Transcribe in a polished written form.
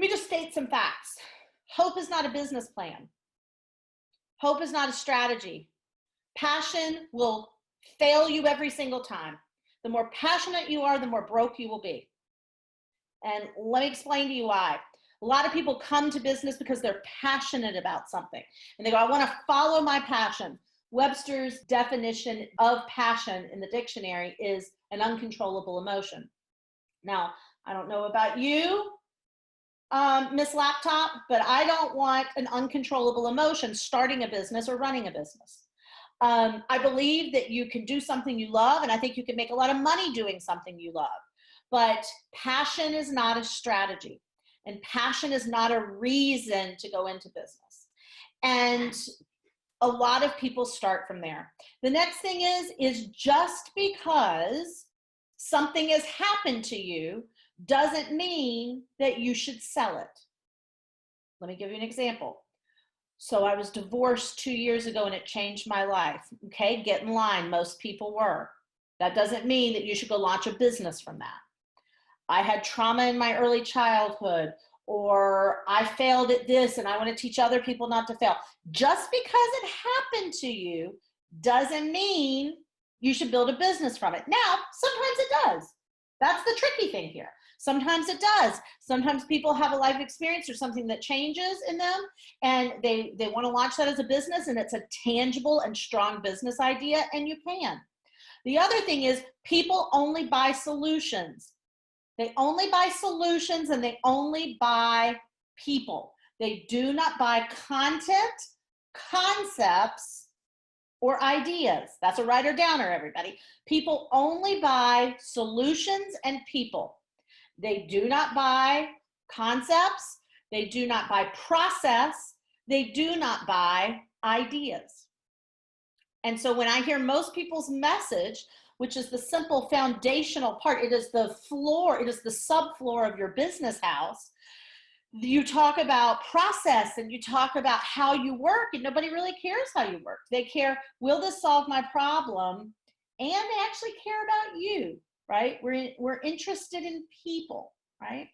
Let me just state some facts. Hope is not a business plan. Hope is not a strategy. Passion will fail you every single time. The more passionate you are, the more broke you will be. And let me explain to you why. A lot of people come to business because they're passionate about something. And they go, I want to follow my passion. Webster's definition of passion in the dictionary is an uncontrollable emotion. Now, I don't know about you, Miss Laptop, but I don't want an uncontrollable emotion starting a business or running a business. I believe that you can do something you love, and I think you can make a lot of money doing something you love. But passion is not a strategy, and passion is not a reason to go into business. And a lot of people start from there. The next thing is just because something has happened to you doesn't mean that you should sell it. Let me give you an example. So I was divorced 2 years ago and it changed my life. Okay, get in line. Most people were. That doesn't mean that you should go launch a business from that. I had trauma in my early childhood, or I failed at this and I want to teach other people not to fail. Just because it happened to you doesn't mean you should build a business from it. Now, sometimes it does. That's the tricky thing here. Sometimes it does. Sometimes people have a life experience or something that changes in them and they want to launch that as a business, and it's a tangible and strong business idea, and you can. The other thing is people only buy solutions. They only buy solutions and they only buy people. They do not buy content, concepts, or ideas. That's a writer downer, everybody. People only buy solutions and people. They do not buy concepts. They do not buy process. They do not buy ideas. And so when I hear most people's message, which is the simple foundational part, it is the floor, it is the subfloor of your business house. You talk about process and you talk about how you work, and nobody really cares how you work. They care, will this solve my problem? And they actually care about you, right? We're interested in people, right?